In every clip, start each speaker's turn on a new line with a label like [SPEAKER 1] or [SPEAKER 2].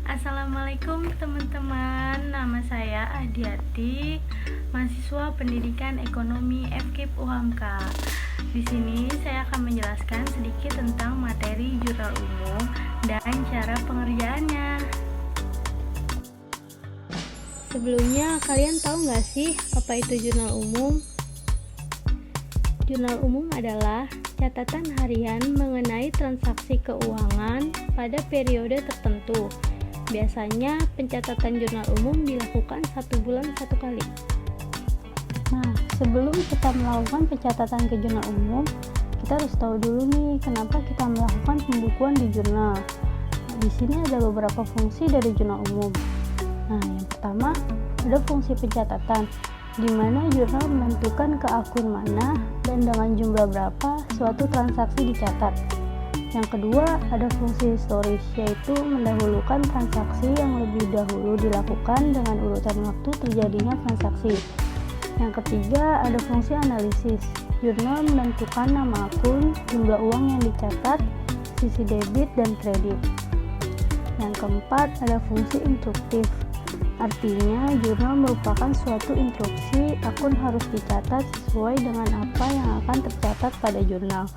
[SPEAKER 1] Assalamualaikum teman-teman, nama saya Adiati, mahasiswa Pendidikan Ekonomi FKIP UHAMKA. Di sini saya akan menjelaskan sedikit tentang materi jurnal umum dan cara pengerjaannya. Sebelumnya, kalian tahu nggak sih apa itu jurnal umum? Jurnal umum adalah catatan harian mengenai transaksi keuangan pada periode tertentu. Biasanya pencatatan jurnal umum dilakukan 1 bulan 1 kali. Nah, sebelum kita melakukan pencatatan ke jurnal umum, kita harus tahu dulu nih kenapa kita melakukan pembukuan di jurnal. Nah, di sini ada beberapa fungsi dari jurnal umum. Nah, yang pertama ada fungsi pencatatan, di mana jurnal menentukan ke akun mana dan dengan jumlah berapa suatu transaksi dicatat. Yang kedua, ada fungsi historis, yaitu mendahulukan transaksi yang lebih dahulu dilakukan dengan urutan waktu terjadinya transaksi. Yang ketiga, ada fungsi analisis. Jurnal menentukan nama akun, jumlah uang yang dicatat, sisi debit dan kredit. Yang keempat, ada fungsi instruktif. Artinya, jurnal merupakan suatu instruksi akun harus dicatat sesuai dengan apa yang akan tercatat pada jurnal.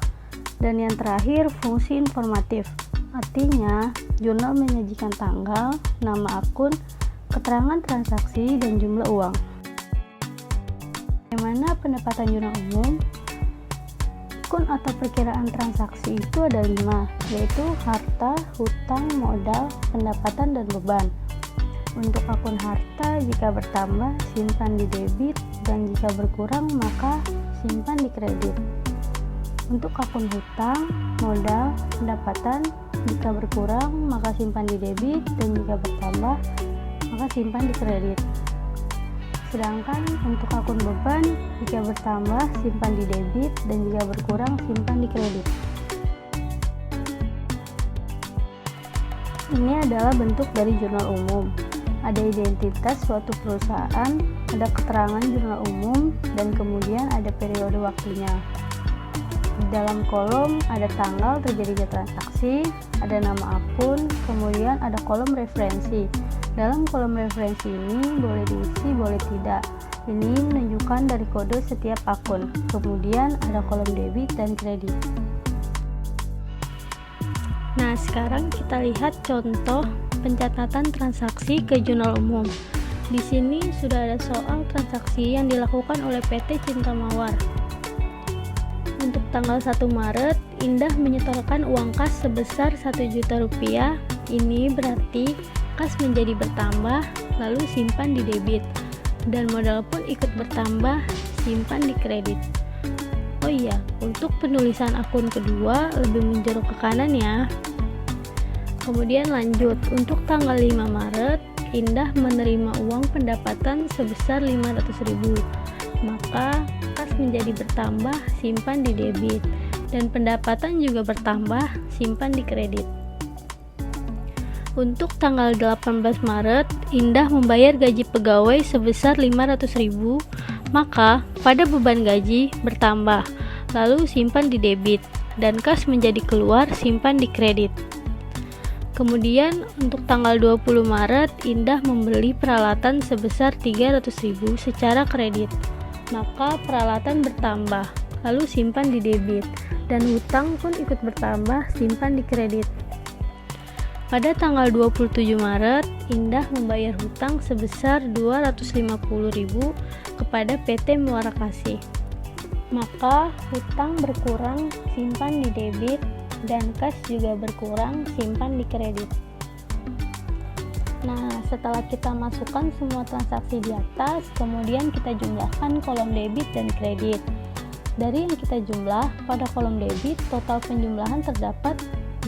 [SPEAKER 1] Dan yang terakhir, fungsi informatif. Artinya, jurnal menyajikan tanggal, nama akun, keterangan transaksi, dan jumlah uang. Bagaimana pendapatan jurnal umum? Akun atau perkiraan transaksi itu ada 5, yaitu harta, hutang, modal, pendapatan, dan beban. Untuk akun harta, jika bertambah, simpan di debit, dan jika berkurang, maka simpan di kredit. Untuk akun hutang, modal, pendapatan, jika berkurang, maka simpan di debit, dan jika bertambah, maka simpan di kredit. Sedangkan untuk akun beban, jika bertambah, simpan di debit, dan jika berkurang, simpan di kredit. Ini adalah bentuk dari jurnal umum. Ada identitas suatu perusahaan, ada keterangan jurnal umum, dan kemudian ada periode waktunya. Di dalam kolom ada tanggal terjadinya transaksi, ada nama akun, kemudian ada kolom referensi. Dalam kolom referensi ini boleh diisi, boleh tidak. Ini menunjukkan dari kode setiap akun. Kemudian ada kolom debit dan kredit. Nah, sekarang kita lihat contoh pencatatan transaksi ke jurnal umum. Di sini sudah ada soal transaksi yang dilakukan oleh PT Cinta Mawar. Untuk tanggal 1 Maret, Indah menyetorkan uang kas sebesar 1 juta rupiah. Ini berarti kas menjadi bertambah, lalu simpan di debit. Dan modal pun ikut bertambah, simpan di kredit. Oh iya, untuk penulisan akun kedua lebih menjorok ke kanan ya. Kemudian lanjut, untuk tanggal 5 Maret, Indah menerima uang pendapatan sebesar 500.000. Maka kas menjadi bertambah, simpan di debit, dan pendapatan juga bertambah, simpan di kredit. Untuk tanggal 18 Maret, Indah membayar gaji pegawai sebesar 500.000, maka pada beban gaji bertambah, lalu simpan di debit, dan kas menjadi keluar, simpan di kredit. Kemudian untuk tanggal 20 Maret, Indah membeli peralatan sebesar 300.000 secara kredit. Maka peralatan bertambah, lalu simpan di debit, dan hutang pun ikut bertambah, simpan di kredit. Pada tanggal 27 Maret, Indah membayar hutang sebesar 250.000 kepada PT Muara Kasih. Maka hutang berkurang, simpan di debit, dan kas juga berkurang, simpan di kredit. Nah, setelah kita masukkan semua transaksi di atas, kemudian kita jumlahkan kolom debit dan kredit. Dari yang kita jumlah, pada kolom debit total penjumlahan terdapat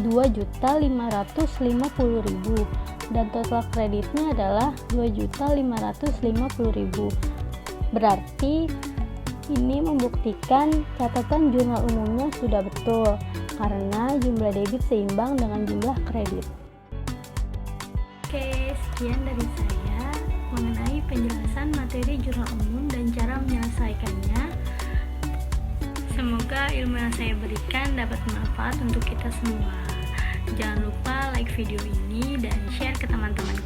[SPEAKER 1] 2.550.000 dan total kreditnya adalah 2.550.000. Berarti ini membuktikan catatan jurnal umumnya sudah betul karena jumlah debit seimbang dengan jumlah kredit. Oke, sekian dari saya mengenai penjelasan materi jurnal umum dan cara menyelesaikannya. Semoga ilmu yang saya berikan dapat bermanfaat untuk kita semua. Jangan lupa like video ini dan share ke teman-teman. teman-teman